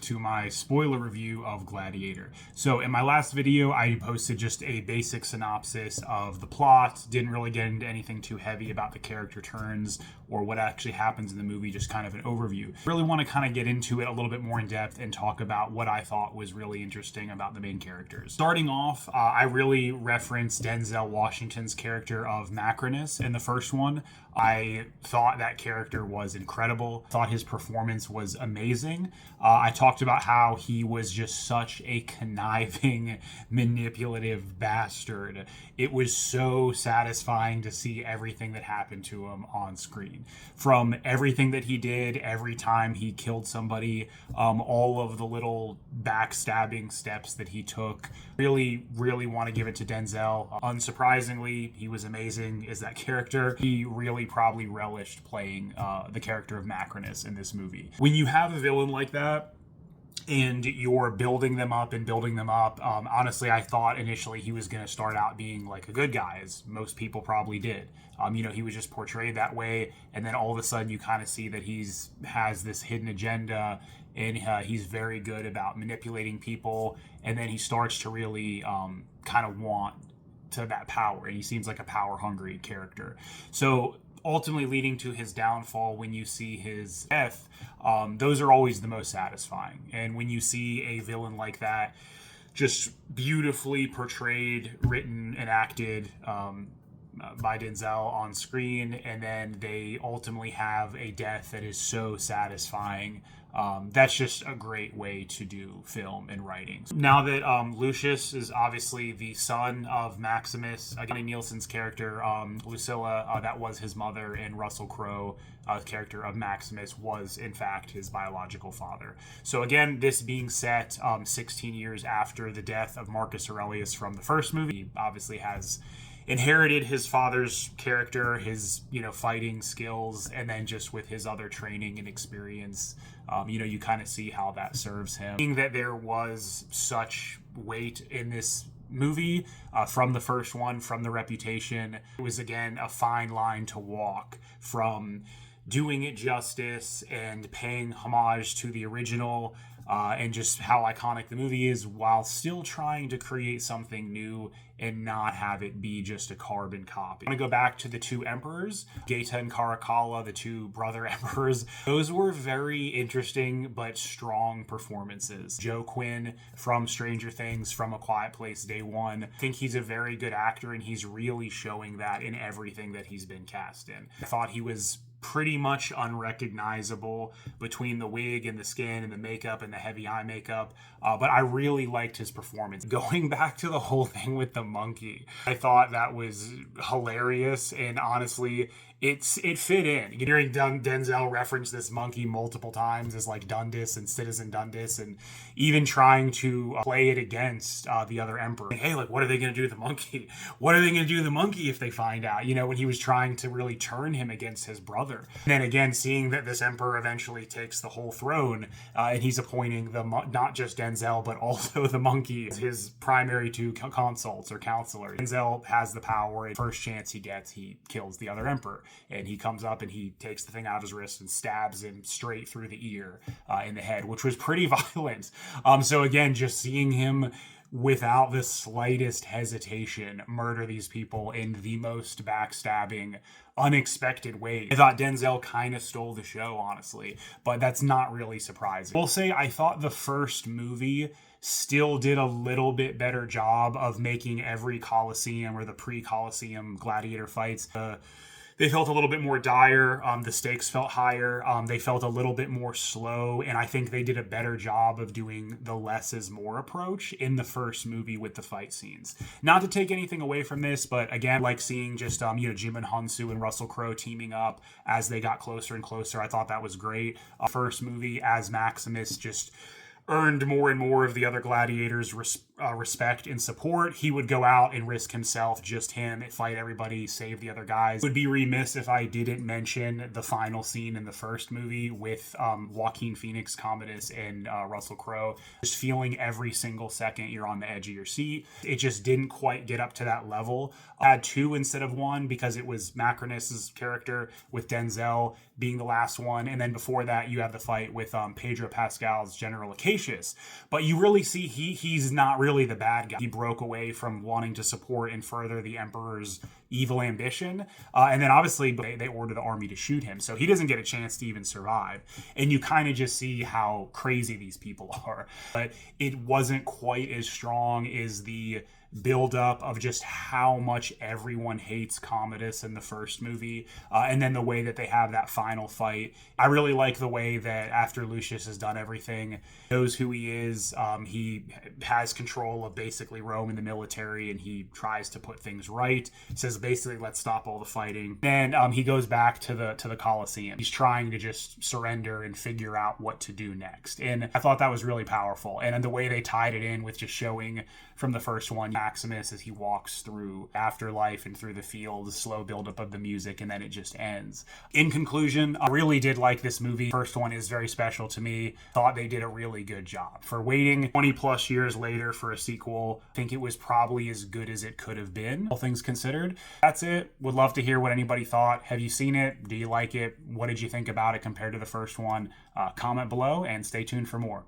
to my spoiler review of Gladiator. So in my last video, I posted just a basic synopsis of the plot, didn't really get into anything too heavy about the character turns or what actually happens in the movie, just kind of an overview. Really want to kind of get into it a little bit more in depth and talk about what I thought was really interesting about the main characters. Starting off, I really referenced Denzel Washington's character of Macrinus in the first one. I thought that character was incredible. Thought his performance was amazing. I talked about how he was just such a conniving, manipulative bastard. It was so satisfying to see everything that happened to him on screen. From everything that he did, every time he killed somebody, all of the little backstabbing steps that he took. Really want to give it to Denzel. Unsurprisingly, he was amazing as that character. He really probably relished playing the character of Macrinus in this movie. When you have a villain like that, and you're building them up, honestly, I thought initially he was going to start out being like a good guy, as most people probably did. He was just portrayed that way, and then all of a sudden you kind of see that has this hidden agenda, and he's very good about manipulating people, and then he starts to really kind of want to that power, and he seems like a power-hungry character. So ultimately leading to his downfall when you see his death, those are always the most satisfying. And when you see a villain like that just beautifully portrayed, written, and acted by Denzel on screen, and then they ultimately have a death that is so satisfying, that's just a great way to do film and writing. Now that Lucius is obviously the son of Maximus, Johnny Nielsen's character, Lucilla, that was his mother, and Russell Crowe, the character of Maximus, was in fact his biological father. So again, this being set 16 years after the death of Marcus Aurelius from the first movie, he obviously has inherited his father's character, his fighting skills, and then just with his other training and experience, you kind of see how that serves him. Seeing that there was such weight in this movie from the first one, from the reputation, it was again a fine line to walk from doing it justice and paying homage to the original and just how iconic the movie is, while still trying to create something new and not have it be just a carbon copy. I want to go back to the two emperors, Geta and Caracalla, the two brother emperors. Those were very interesting but strong performances. Joe Quinn from Stranger Things, from A Quiet Place Day One. I think he's a very good actor, and he's really showing that in everything that he's been cast in. I thought he was pretty much unrecognizable between the wig and the skin and the makeup and the heavy eye makeup, but I really liked his performance. Going back to the whole thing with the monkey, I thought that was hilarious, and honestly, it fit in. Hearing Denzel reference this monkey multiple times as like Dundas and Citizen Dundas, and even trying to play it against the other emperor. Hey, like, what are they going to do to the monkey? What are they going to do to the monkey if they find out? When he was trying to really turn him against his brother. And then again, seeing that this emperor eventually takes the whole throne, and he's appointing not just Denzel, but also the monkey as his primary two consults or counselors. Denzel has the power, and first chance he gets, he kills the other emperor. And he comes up and he takes the thing out of his wrist and stabs him straight through the ear in the head, which was pretty violent. So again, just seeing him without the slightest hesitation murder these people in the most backstabbing, unexpected way. I thought Denzel kind of stole the show, honestly, but that's not really surprising. I will say I thought the first movie still did a little bit better job of making every Colosseum or the pre-Colosseum gladiator fights they felt a little bit more dire. The stakes felt higher. They felt a little bit more slow. And I think they did a better job of doing the less is more approach in the first movie with the fight scenes. Not to take anything away from this, but again, like seeing just, Jim and Hunsu and Russell Crowe teaming up as they got closer and closer. I thought that was great. First movie as Maximus just earned more and more of the other gladiators' respect and support, he would go out and risk himself, just him, fight everybody, save the other guys. Would be remiss if I didn't mention the final scene in the first movie with Joaquin Phoenix, Commodus, and Russell Crowe. Just feeling every single second you're on the edge of your seat. It just didn't quite get up to that level. I had 2 instead of 1 because it was Macronus's character with Denzel being the last one, and then before that you have the fight with Pedro Pascal's General Acacius. But you really see he's not really the bad guy. He broke away from wanting to support and further the Emperor's evil ambition, and then obviously they order the army to shoot him, so he doesn't get a chance to even survive. And you kind of just see how crazy these people are. But it wasn't quite as strong as the build-up of just how much everyone hates Commodus in the first movie, and then the way that they have that final fight. I really like the way that after Lucius has done everything, knows who he is, he has control of basically Rome and the military, and he tries to put things right. He says basically, let's stop all the fighting. Then he goes back to the Colosseum. He's trying to just surrender and figure out what to do next, and I thought that was really powerful. And the way they tied it in with just showing from the first one Maximus as he walks through afterlife and through the field, the slow buildup of the music, and then it just ends. In conclusion, I really did like this movie. First one is very special to me. Thought they did a really good job. For waiting 20 plus years later for a sequel, I think it was probably as good as it could have been, all things considered. That's it. Would love to hear what anybody thought. Have you seen it? Do you like it? What did you think about it compared to the first one? Comment below and stay tuned for more.